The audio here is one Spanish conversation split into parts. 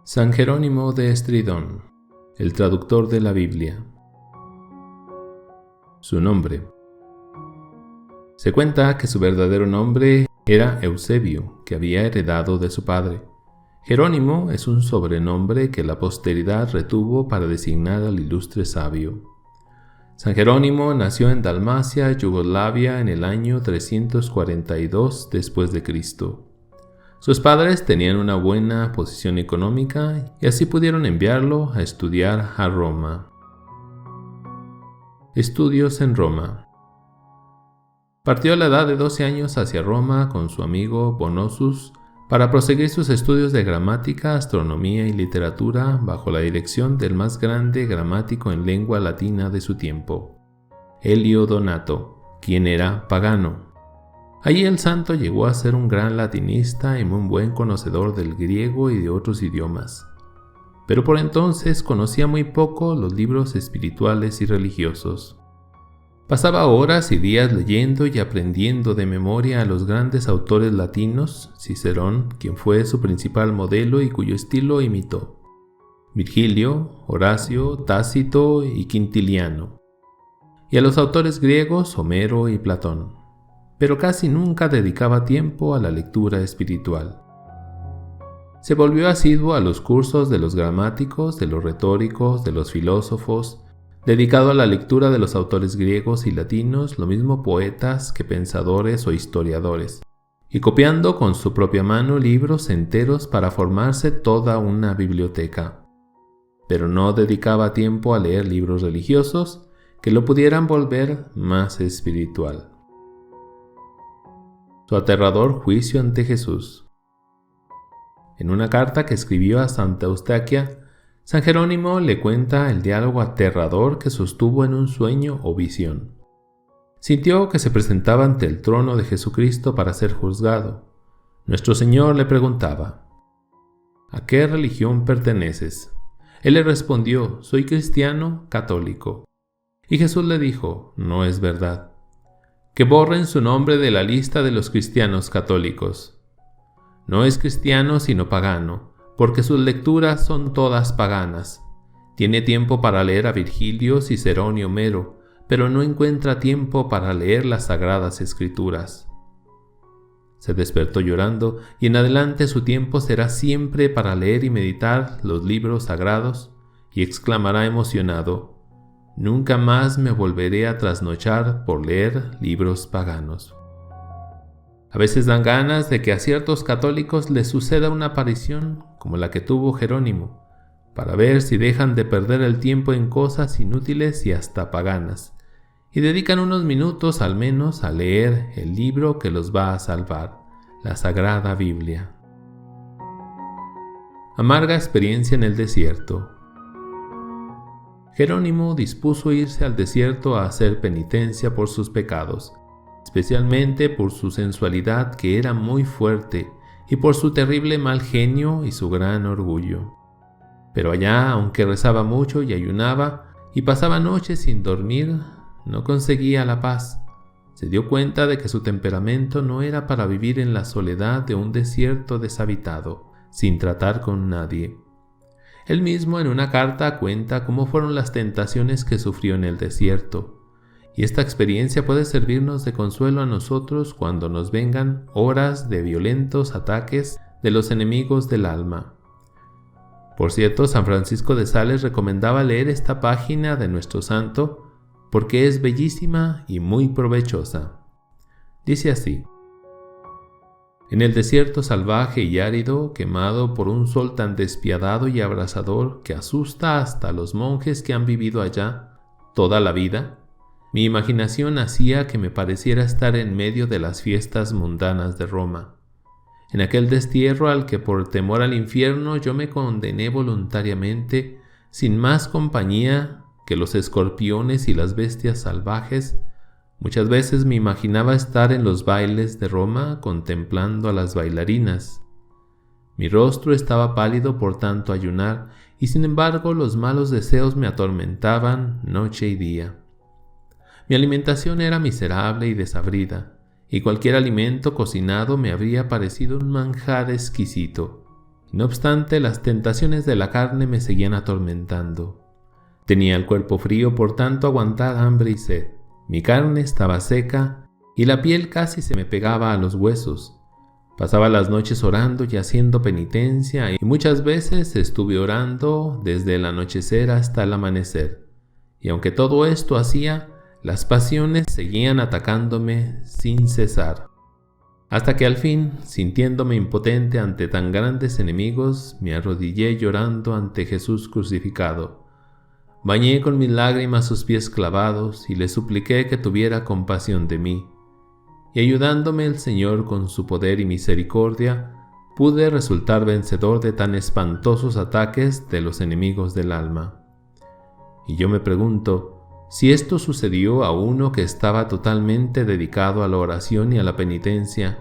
San Jerónimo de Estridón, el traductor de la Biblia. Su nombre. Se cuenta que su verdadero nombre era Eusebio, que había heredado de su padre. Jerónimo es un sobrenombre que la posteridad retuvo para designar al ilustre sabio. San Jerónimo nació en Dalmacia, Yugoslavia, en el año 342 después de Cristo. Sus padres tenían una buena posición económica y así pudieron enviarlo a estudiar a Roma. Estudios en Roma. Partió a la edad de 12 años hacia Roma con su amigo Bonosus para proseguir sus estudios de gramática, astronomía y literatura bajo la dirección del más grande gramático en lengua latina de su tiempo, Elio Donato, quien era pagano. Allí el santo llegó a ser un gran latinista y muy buen conocedor del griego y de otros idiomas, pero por entonces conocía muy poco los libros espirituales y religiosos. Pasaba horas y días leyendo y aprendiendo de memoria a los grandes autores latinos, Cicerón, quien fue su principal modelo y cuyo estilo imitó, Virgilio, Horacio, Tácito y Quintiliano, y a los autores griegos, Homero y Platón, pero casi nunca dedicaba tiempo a la lectura espiritual. Se volvió asiduo a los cursos de los gramáticos, de los retóricos, de los filósofos, dedicado a la lectura de los autores griegos y latinos, lo mismo poetas que pensadores o historiadores, y copiando con su propia mano libros enteros para formarse toda una biblioteca. Pero no dedicaba tiempo a leer libros religiosos que lo pudieran volver más espiritual. Su aterrador juicio ante Jesús. En una carta que escribió a Santa Eustaquia, San Jerónimo le cuenta el diálogo aterrador que sostuvo en un sueño o visión. Sintió que se presentaba ante el trono de Jesucristo para ser juzgado. Nuestro Señor le preguntaba: ¿a qué religión perteneces? Él le respondió: soy cristiano católico. Y Jesús le dijo: no es verdad. Que borren su nombre de la lista de los cristianos católicos. No es cristiano sino pagano, porque sus lecturas son todas paganas. Tiene tiempo para leer a Virgilio, Cicerón y Homero, pero no encuentra tiempo para leer las sagradas escrituras. Se despertó llorando, y en adelante su tiempo será siempre para leer y meditar los libros sagrados, y exclamará emocionado: nunca más me volveré a trasnochar por leer libros paganos. A veces dan ganas de que a ciertos católicos les suceda una aparición como la que tuvo Jerónimo, para ver si dejan de perder el tiempo en cosas inútiles y hasta paganas, y dedican unos minutos al menos a leer el libro que los va a salvar, la Sagrada Biblia. Amarga experiencia en el desierto. Jerónimo dispuso irse al desierto a hacer penitencia por sus pecados, especialmente por su sensualidad que era muy fuerte y por su terrible mal genio y su gran orgullo. Pero allá, aunque rezaba mucho y ayunaba y pasaba noches sin dormir, no conseguía la paz. Se dio cuenta de que su temperamento no era para vivir en la soledad de un desierto deshabitado, sin tratar con nadie. Él mismo en una carta cuenta cómo fueron las tentaciones que sufrió en el desierto, y esta experiencia puede servirnos de consuelo a nosotros cuando nos vengan horas de violentos ataques de los enemigos del alma. Por cierto, San Francisco de Sales recomendaba leer esta página de nuestro santo porque es bellísima y muy provechosa. Dice así: en el desierto salvaje y árido, quemado por un sol tan despiadado y abrasador que asusta hasta a los monjes que han vivido allá toda la vida, mi imaginación hacía que me pareciera estar en medio de las fiestas mundanas de Roma, en aquel destierro al que por temor al infierno yo me condené voluntariamente, sin más compañía que los escorpiones y las bestias salvajes. Muchas veces me imaginaba estar en los bailes de Roma contemplando a las bailarinas. Mi rostro estaba pálido por tanto ayunar, y sin embargo los malos deseos me atormentaban noche y día. Mi alimentación era miserable y desabrida, y cualquier alimento cocinado me habría parecido un manjar exquisito. No obstante, las tentaciones de la carne me seguían atormentando. Tenía el cuerpo frío por tanto aguantar hambre y sed. Mi carne estaba seca y la piel casi se me pegaba a los huesos. Pasaba las noches orando y haciendo penitencia y muchas veces estuve orando desde el anochecer hasta el amanecer. Y aunque todo esto hacía, las pasiones seguían atacándome sin cesar. Hasta que al fin, sintiéndome impotente ante tan grandes enemigos, me arrodillé llorando ante Jesús crucificado. Bañé con mis lágrimas sus pies clavados y le supliqué que tuviera compasión de mí. Y ayudándome el Señor con su poder y misericordia, pude resultar vencedor de tan espantosos ataques de los enemigos del alma. Y yo me pregunto, si esto sucedió a uno que estaba totalmente dedicado a la oración y a la penitencia,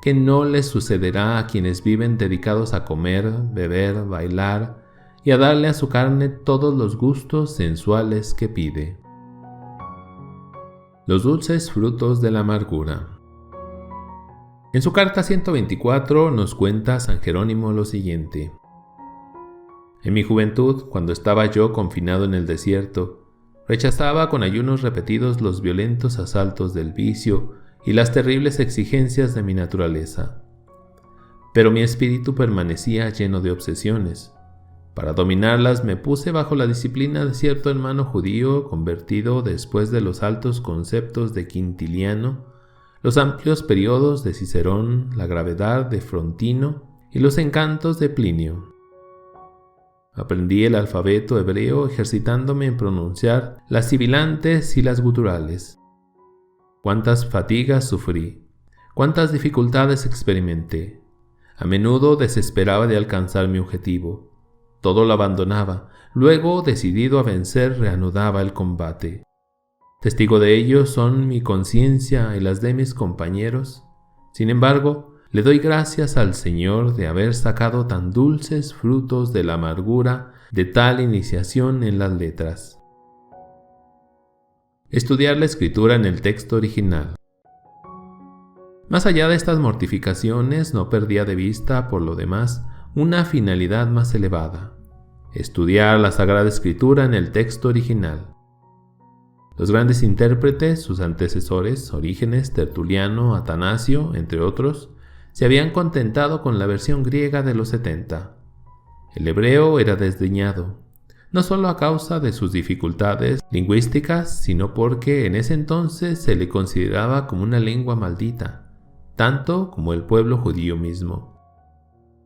¿qué no les sucederá a quienes viven dedicados a comer, beber, bailar y a darle a su carne todos los gustos sensuales que pide? Los dulces frutos de la amargura. En su carta 124 nos cuenta San Jerónimo lo siguiente: en mi juventud, cuando estaba yo confinado en el desierto, rechazaba con ayunos repetidos los violentos asaltos del vicio y las terribles exigencias de mi naturaleza. Pero mi espíritu permanecía lleno de obsesiones. Para dominarlas me puse bajo la disciplina de cierto hermano judío convertido después de los altos conceptos de Quintiliano, los amplios periodos de Cicerón, la gravedad de Frontino y los encantos de Plinio. Aprendí el alfabeto hebreo ejercitándome en pronunciar las sibilantes y las guturales. Cuántas fatigas sufrí, cuántas dificultades experimenté. A menudo desesperaba de alcanzar mi objetivo. Todo lo abandonaba, luego, decidido a vencer, reanudaba el combate. Testigo de ello son mi conciencia y las de mis compañeros. Sin embargo, le doy gracias al Señor de haber sacado tan dulces frutos de la amargura de tal iniciación en las letras. Estudiar la escritura en el texto original. Más allá de estas mortificaciones, no perdía de vista, por lo demás, una finalidad más elevada: estudiar la Sagrada Escritura en el texto original. Los grandes intérpretes, sus antecesores, Orígenes, Tertuliano, Atanasio, entre otros, se habían contentado con la versión griega de los 70. El hebreo era desdeñado, no solo a causa de sus dificultades lingüísticas, sino porque en ese entonces se le consideraba como una lengua maldita, tanto como el pueblo judío mismo.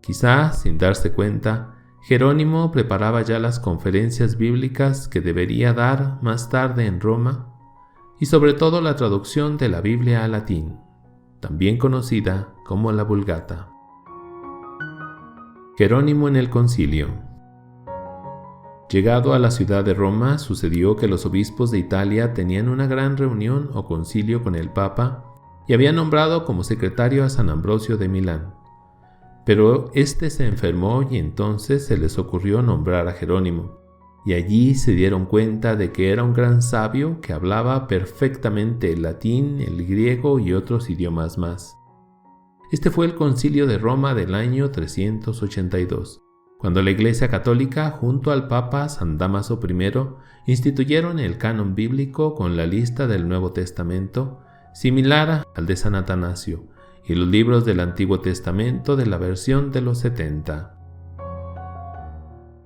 Quizás, sin darse cuenta, Jerónimo preparaba ya las conferencias bíblicas que debería dar más tarde en Roma, y sobre todo la traducción de la Biblia al latín, también conocida como la Vulgata. Jerónimo en el concilio. Llegado a la ciudad de Roma, sucedió que los obispos de Italia tenían una gran reunión o concilio con el Papa y habían nombrado como secretario a San Ambrosio de Milán. Pero éste se enfermó y entonces se les ocurrió nombrar a Jerónimo, y allí se dieron cuenta de que era un gran sabio que hablaba perfectamente el latín, el griego y otros idiomas más. Este fue el concilio de Roma del año 382, cuando la Iglesia Católica, junto al Papa San Dámaso I, instituyeron el canon bíblico con la lista del Nuevo Testamento, similar al de San Atanasio, y los libros del Antiguo Testamento de la versión de los 70.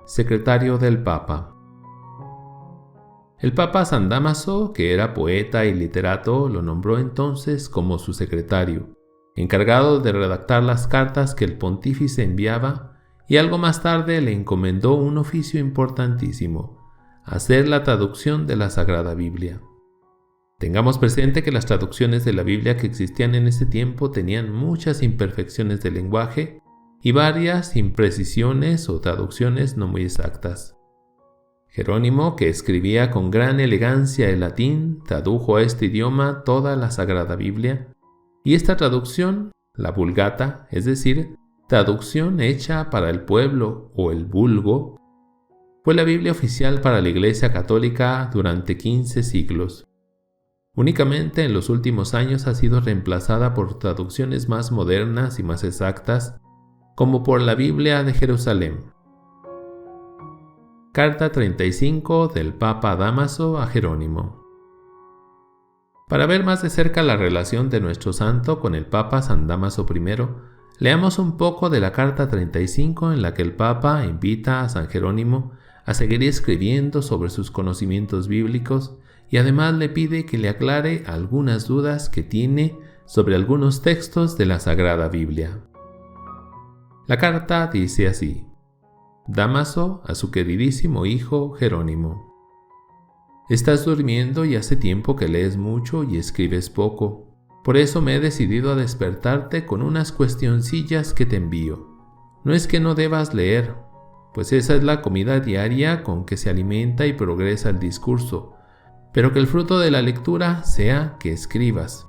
Secretario del Papa. El Papa San Dámaso, que era poeta y literato, lo nombró entonces como su secretario, encargado de redactar las cartas que el pontífice enviaba, y algo más tarde le encomendó un oficio importantísimo: hacer la traducción de la Sagrada Biblia. Tengamos presente que las traducciones de la Biblia que existían en ese tiempo tenían muchas imperfecciones de lenguaje y varias imprecisiones o traducciones no muy exactas. Jerónimo, que escribía con gran elegancia el latín, tradujo a este idioma toda la Sagrada Biblia, y esta traducción, la Vulgata, es decir, traducción hecha para el pueblo o el vulgo, fue la Biblia oficial para la Iglesia Católica durante 15 siglos. Únicamente en los últimos años ha sido reemplazada por traducciones más modernas y más exactas, como por la Biblia de Jerusalén. Carta 35 del Papa Dámaso a Jerónimo. Para ver más de cerca la relación de nuestro santo con el Papa San Dámaso I, leamos un poco de la Carta 35 en la que el Papa invita a San Jerónimo a seguir escribiendo sobre sus conocimientos bíblicos y además le pide que le aclare algunas dudas que tiene sobre algunos textos de la Sagrada Biblia. La carta dice así: Dámaso a su queridísimo hijo Jerónimo. Estás durmiendo y hace tiempo que lees mucho y escribes poco. Por eso me he decidido a despertarte con unas cuestioncillas que te envío. No es que no debas leer, pues esa es la comida diaria con que se alimenta y progresa el discurso, pero que el fruto de la lectura sea que escribas.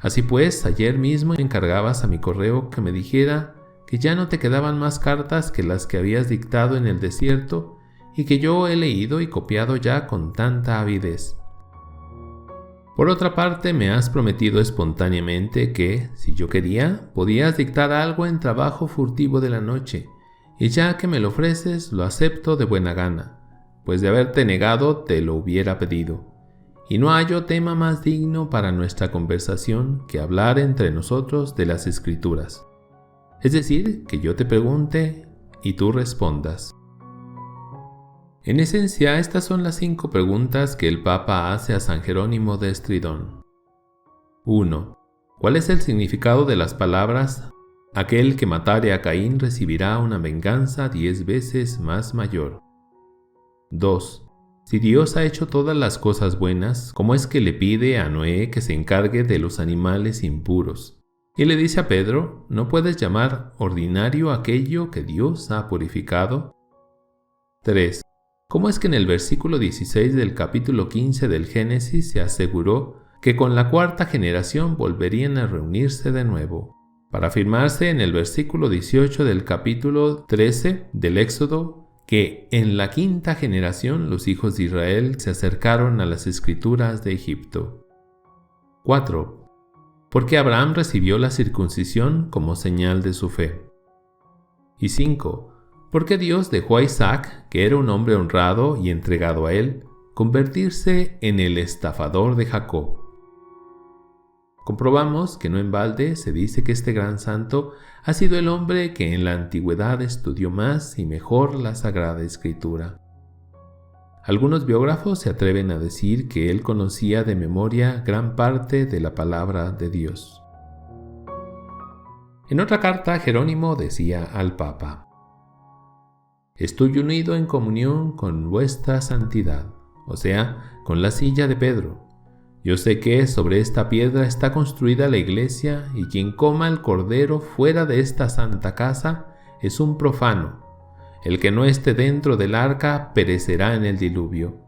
Así pues, ayer mismo encargabas a mi correo que me dijera que ya no te quedaban más cartas que las que habías dictado en el desierto y que yo he leído y copiado ya con tanta avidez. Por otra parte, me has prometido espontáneamente que, si yo quería, podías dictar algo en trabajo furtivo de la noche, y ya que me lo ofreces, lo acepto de buena gana, pues de haberte negado te lo hubiera pedido. Y no hallo tema más digno para nuestra conversación que hablar entre nosotros de las Escrituras. Es decir, que yo te pregunte y tú respondas. En esencia, estas son las 5 preguntas que el Papa hace a San Jerónimo de Estridón. 1. ¿Cuál es el significado de las palabras «Aquel que matare a Caín recibirá una venganza 10 veces más mayor»? 2. Si Dios ha hecho todas las cosas buenas, ¿cómo es que le pide a Noé que se encargue de los animales impuros? Y le dice a Pedro, ¿no puedes llamar ordinario aquello que Dios ha purificado? 3. ¿Cómo es que en el versículo 16 del capítulo 15 del Génesis se aseguró que con la 4ª generación volverían a reunirse de nuevo, para afirmarse en el versículo 18 del capítulo 13 del Éxodo que en la 5ª generación los hijos de Israel se acercaron a las Escrituras de Egipto? 4. ¿Por qué Abraham recibió la circuncisión como señal de su fe? Y 5. ¿Por qué Dios dejó a Isaac, que era un hombre honrado y entregado a él, convertirse en el estafador de Jacob? Comprobamos que no en balde se dice que este gran santo ha sido el hombre que en la antigüedad estudió más y mejor la Sagrada Escritura. Algunos biógrafos se atreven a decir que él conocía de memoria gran parte de la palabra de Dios. En otra carta, Jerónimo decía al Papa: Estoy unido en comunión con vuestra santidad, o sea, con la silla de Pedro. Yo sé que sobre esta piedra está construida la iglesia y quien coma el cordero fuera de esta santa casa es un profano. El que no esté dentro del arca perecerá en el diluvio.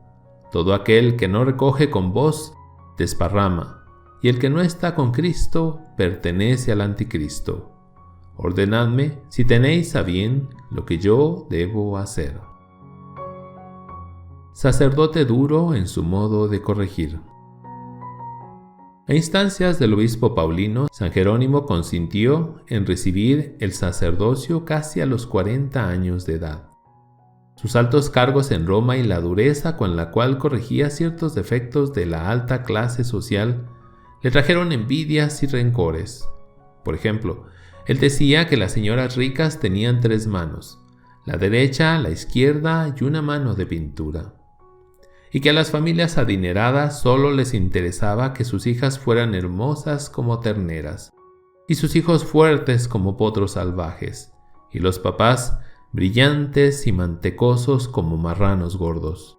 Todo aquel que no recoge con vos desparrama, y el que no está con Cristo pertenece al anticristo. Ordenadme, si tenéis a bien, lo que yo debo hacer. Sacerdote duro en su modo de corregir. A instancias del obispo Paulino, San Jerónimo consintió en recibir el sacerdocio casi a los 40 años de edad. Sus altos cargos en Roma y la dureza con la cual corregía ciertos defectos de la alta clase social le trajeron envidias y rencores. Por ejemplo, él decía que las señoras ricas tenían 3 manos, la derecha, la izquierda y una mano de pintura, y que a las familias adineradas solo les interesaba que sus hijas fueran hermosas como terneras, y sus hijos fuertes como potros salvajes, y los papás brillantes y mantecosos como marranos gordos.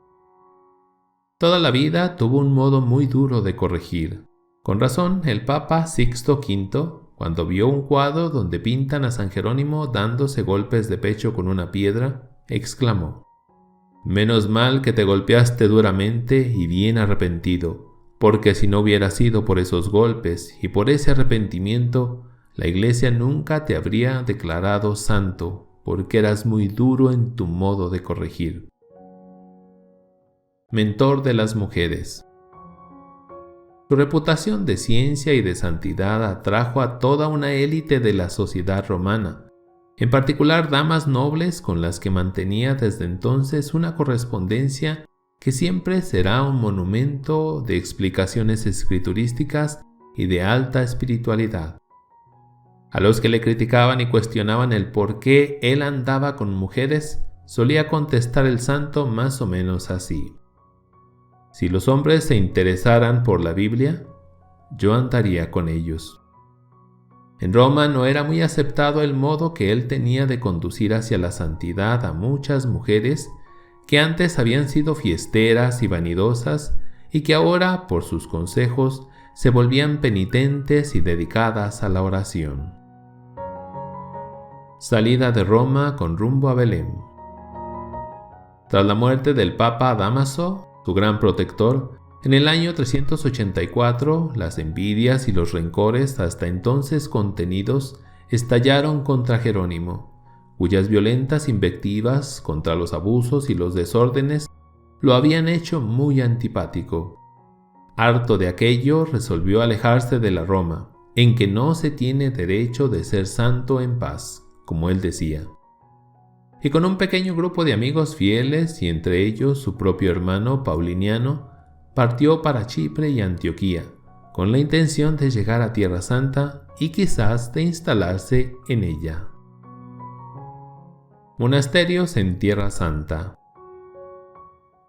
Toda la vida tuvo un modo muy duro de corregir. Con razón, el Papa Sixto V, cuando vio un cuadro donde pintan a San Jerónimo dándose golpes de pecho con una piedra, exclamó: «Menos mal que te golpeaste duramente y bien arrepentido, porque si no hubiera sido por esos golpes y por ese arrepentimiento, la Iglesia nunca te habría declarado santo, porque eras muy duro en tu modo de corregir». Mentor de las mujeres. Su reputación de ciencia y de santidad atrajo a toda una élite de la sociedad romana, en particular damas nobles con las que mantenía desde entonces una correspondencia que siempre será un monumento de explicaciones escriturísticas y de alta espiritualidad. A los que le criticaban y cuestionaban el por qué él andaba con mujeres, solía contestar el santo más o menos así: si los hombres se interesaran por la Biblia, yo andaría con ellos. En Roma no era muy aceptado el modo que él tenía de conducir hacia la santidad a muchas mujeres que antes habían sido fiesteras y vanidosas y que ahora, por sus consejos, se volvían penitentes y dedicadas a la oración. Salida de Roma con rumbo a Belén. Tras la muerte del Papa Dámaso, su gran protector, en el año 384, las envidias y los rencores hasta entonces contenidos estallaron contra Jerónimo, cuyas violentas invectivas contra los abusos y los desórdenes lo habían hecho muy antipático. Harto de aquello, resolvió alejarse de la Roma, en que no se tiene derecho de ser santo en paz, como él decía. Y con un pequeño grupo de amigos fieles, y entre ellos su propio hermano Pauliniano, partió para Chipre y Antioquía, con la intención de llegar a Tierra Santa y quizás de instalarse en ella. Monasterios en Tierra Santa.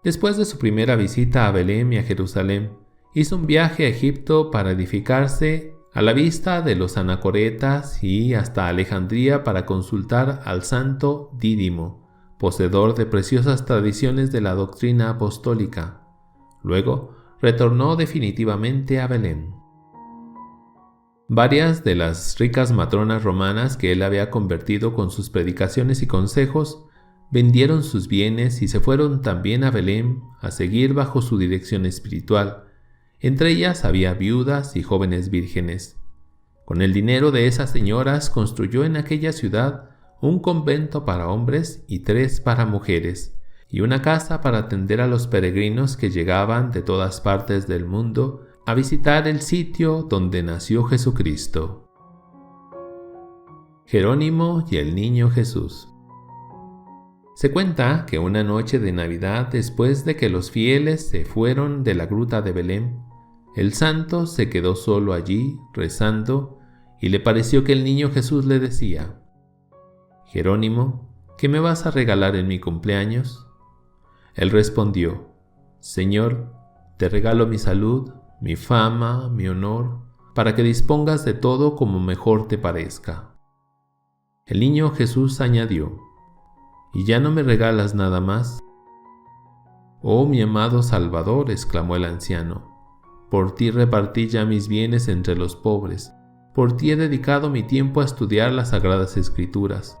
Después de su primera visita a Belén y a Jerusalén, hizo un viaje a Egipto para edificarse a la vista de los anacoretas y hasta Alejandría para consultar al santo Dídimo, poseedor de preciosas tradiciones de la doctrina apostólica. Luego, retornó definitivamente a Belén. Varias de las ricas matronas romanas que él había convertido con sus predicaciones y consejos vendieron sus bienes y se fueron también a Belén a seguir bajo su dirección espiritual. Entre ellas había viudas y jóvenes vírgenes. Con el dinero de esas señoras construyó en aquella ciudad un convento para hombres y 3 para mujeres, y una casa para atender a los peregrinos que llegaban de todas partes del mundo a visitar el sitio donde nació Jesucristo. Jerónimo y el Niño Jesús. Se cuenta que una noche de Navidad, después de que los fieles se fueron de la gruta de Belén, el santo se quedó solo allí rezando y le pareció que el Niño Jesús le decía: «Jerónimo, ¿qué me vas a regalar en mi cumpleaños?». Él respondió: «Señor, te regalo mi salud, mi fama, mi honor, para que dispongas de todo como mejor te parezca». El Niño Jesús añadió: «¿Y ya no me regalas nada más?». «Oh, mi amado Salvador», exclamó el anciano, «por ti repartí ya mis bienes entre los pobres, por ti he dedicado mi tiempo a estudiar las Sagradas Escrituras.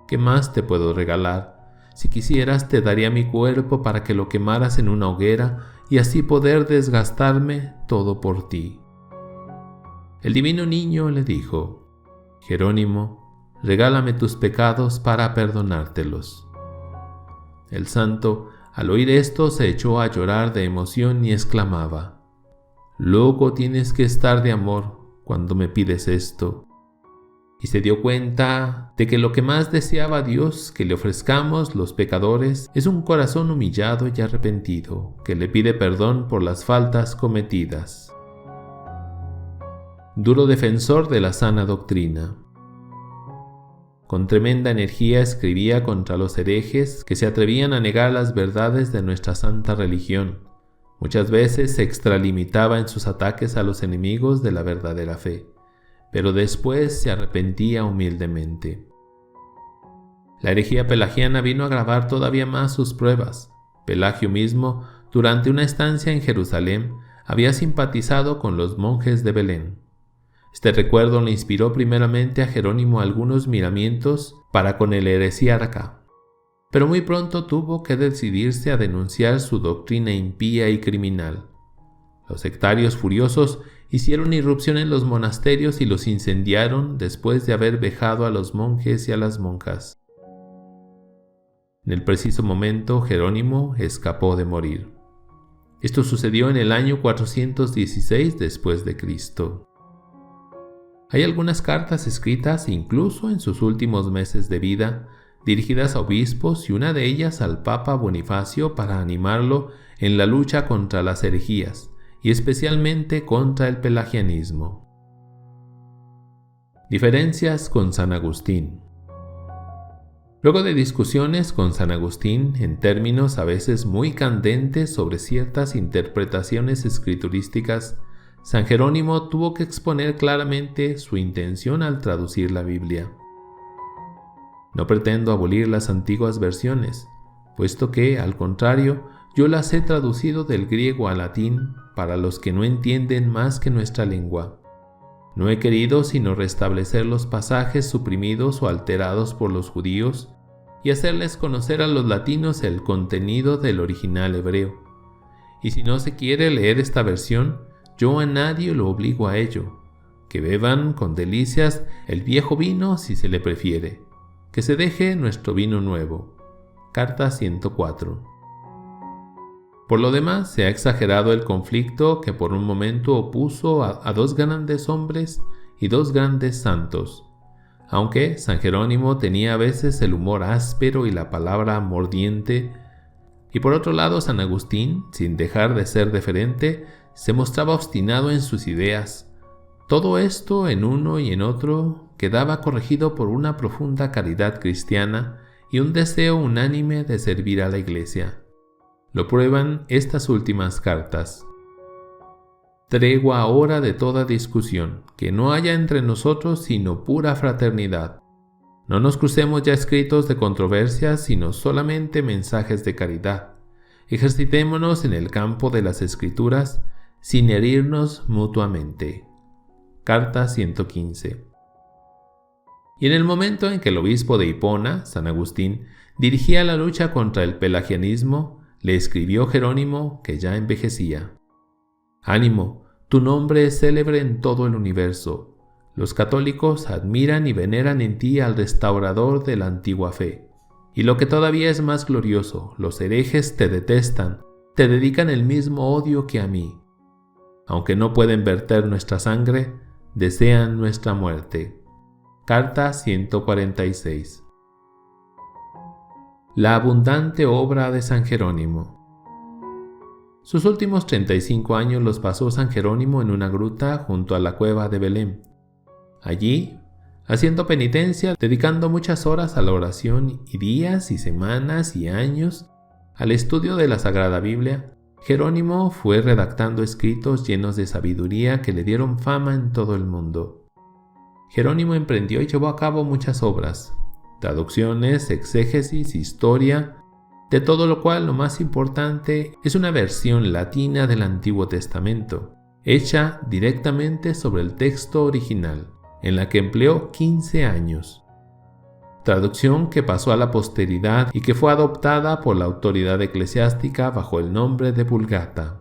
¿Qué más te puedo regalar? Si quisieras, te daría mi cuerpo para que lo quemaras en una hoguera y así poder desgastarme todo por ti». El divino niño le dijo: «Jerónimo, regálame tus pecados para perdonártelos». El santo, al oír esto, se echó a llorar de emoción y exclamaba: «Loco tienes que estar de amor cuando me pides esto». Y se dio cuenta de que lo que más deseaba Dios que le ofrezcamos los pecadores es un corazón humillado y arrepentido, que le pide perdón por las faltas cometidas. Duro defensor de la sana doctrina. Con tremenda energía escribía contra los herejes que se atrevían a negar las verdades de nuestra santa religión. Muchas veces se extralimitaba en sus ataques a los enemigos de la verdadera fe, pero después se arrepentía humildemente. La herejía pelagiana vino a agravar todavía más sus pruebas. Pelagio mismo, durante una estancia en Jerusalén, había simpatizado con los monjes de Belén. Este recuerdo le inspiró primeramente a Jerónimo algunos miramientos para con el heresiarca, pero muy pronto tuvo que decidirse a denunciar su doctrina impía y criminal. Los sectarios furiosos hicieron irrupción en los monasterios y los incendiaron después de haber vejado a los monjes y a las monjas. En el preciso momento, Jerónimo escapó de morir. Esto sucedió en el año 416 después de Cristo. Hay algunas cartas escritas incluso en sus últimos meses de vida, dirigidas a obispos y una de ellas al Papa Bonifacio para animarlo en la lucha contra las herejías y especialmente contra el pelagianismo. Diferencias con San Agustín. Luego de discusiones con San Agustín en términos a veces muy candentes sobre ciertas interpretaciones escriturísticas, San Jerónimo tuvo que exponer claramente su intención al traducir la Biblia. No pretendo abolir las antiguas versiones, puesto que, al contrario, yo las he traducido del griego al latín para los que no entienden más que nuestra lengua. No he querido sino restablecer los pasajes suprimidos o alterados por los judíos y hacerles conocer a los latinos el contenido del original hebreo. Y si no se quiere leer esta versión, yo a nadie lo obligo a ello. Que beban con delicias el viejo vino si se le prefiere. Que se deje nuestro vino nuevo. Carta 104. Por lo demás, se ha exagerado el conflicto que por un momento opuso a dos grandes hombres y dos grandes santos. Aunque San Jerónimo tenía a veces el humor áspero y la palabra mordiente, y por otro lado San Agustín, sin dejar de ser deferente, se mostraba obstinado en sus ideas. Todo esto en uno y en otro quedaba corregido por una profunda caridad cristiana y un deseo unánime de servir a la Iglesia. Lo prueban estas últimas cartas. Tregua ahora de toda discusión, que no haya entre nosotros sino pura fraternidad. No nos crucemos ya escritos de controversias, sino solamente mensajes de caridad. Ejercitémonos en el campo de las Escrituras, sin herirnos mutuamente. Carta 115. Y en el momento en que el obispo de Hipona, San Agustín, dirigía la lucha contra el pelagianismo, le escribió Jerónimo, que ya envejecía: «Ánimo, tu nombre es célebre en todo el universo. Los católicos admiran y veneran en ti al restaurador de la antigua fe. Y lo que todavía es más glorioso, los herejes te detestan, te dedican el mismo odio que a mí. Aunque no pueden verter nuestra sangre, desean nuestra muerte». Carta 146. La abundante obra de San Jerónimo. Sus últimos 35 años los pasó San Jerónimo en una gruta junto a la cueva de Belén. Allí, haciendo penitencia, dedicando muchas horas a la oración y días y semanas y años al estudio de la Sagrada Biblia, Jerónimo fue redactando escritos llenos de sabiduría que le dieron fama en todo el mundo. Jerónimo emprendió y llevó a cabo muchas obras, traducciones, exégesis, historia, de todo lo cual lo más importante es una versión latina del Antiguo Testamento, hecha directamente sobre el texto original, en la que empleó 15 años. Traducción que pasó a la posteridad y que fue adoptada por la autoridad eclesiástica bajo el nombre de Vulgata.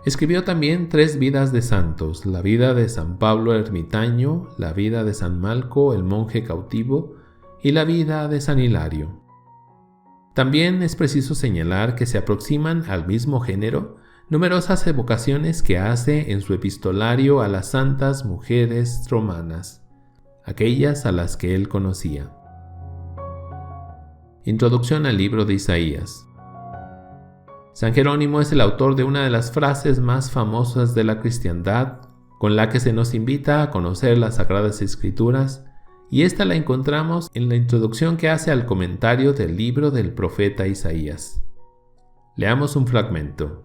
Escribió también 3 vidas de santos: la vida de San Pablo ermitaño, la vida de San Malco el monje cautivo y la vida de San Hilario. También es preciso señalar que se aproximan al mismo género numerosas evocaciones que hace en su epistolario a las santas mujeres romanas, aquellas a las que él conocía. Introducción al libro de Isaías. San Jerónimo es el autor de una de las frases más famosas de la cristiandad, con la que se nos invita a conocer las Sagradas Escrituras, y esta la encontramos en la introducción que hace al comentario del libro del profeta Isaías. Leamos un fragmento.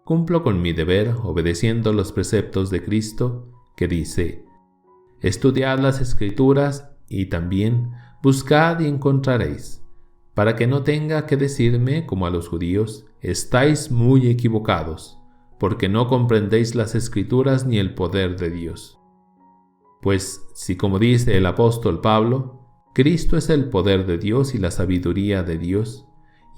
Cumplo con mi deber obedeciendo los preceptos de Cristo, que dice: estudiad las Escrituras y también buscad y encontraréis, para que no tenga que decirme, como a los judíos, estáis muy equivocados, porque no comprendéis las Escrituras ni el poder de Dios. Pues si, como dice el apóstol Pablo, Cristo es el poder de Dios y la sabiduría de Dios,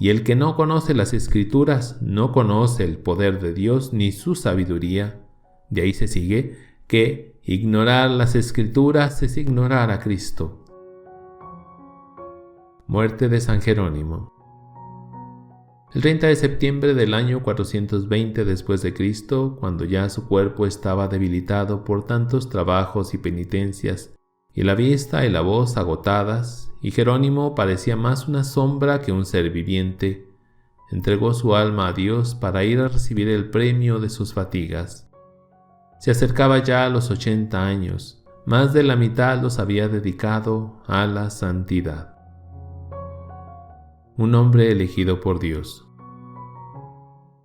y el que no conoce las Escrituras no conoce el poder de Dios ni su sabiduría, de ahí se sigue que ignorar las Escrituras es ignorar a Cristo. Muerte de San Jerónimo. El 30 de septiembre del año 420 después de Cristo, cuando ya su cuerpo estaba debilitado por tantos trabajos y penitencias, y la vista y la voz agotadas, y Jerónimo parecía más una sombra que un ser viviente, entregó su alma a Dios para ir a recibir el premio de sus fatigas. Se acercaba ya a los 80 años, más de la mitad los había dedicado a la santidad. Un hombre elegido por Dios.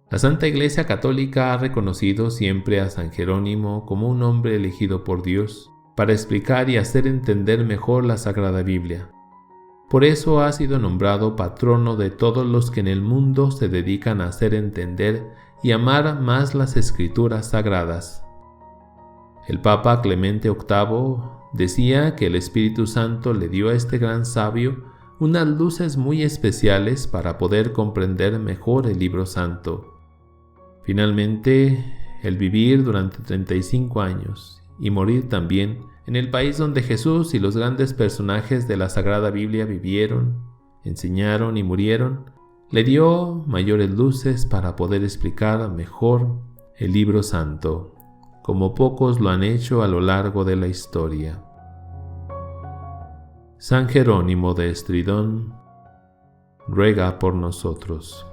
La Santa Iglesia Católica ha reconocido siempre a San Jerónimo como un hombre elegido por Dios para explicar y hacer entender mejor la Sagrada Biblia. Por eso ha sido nombrado patrono de todos los que en el mundo se dedican a hacer entender y amar más las Escrituras sagradas. El Papa Clemente VIII decía que el Espíritu Santo le dio a este gran sabio unas luces muy especiales para poder comprender mejor el libro santo. Finalmente, el vivir durante 35 años y morir también en el país donde Jesús y los grandes personajes de la Sagrada Biblia vivieron, enseñaron y murieron, le dio mayores luces para poder explicar mejor el libro santo, como pocos lo han hecho a lo largo de la historia. San Jerónimo de Estridón, ruega por nosotros.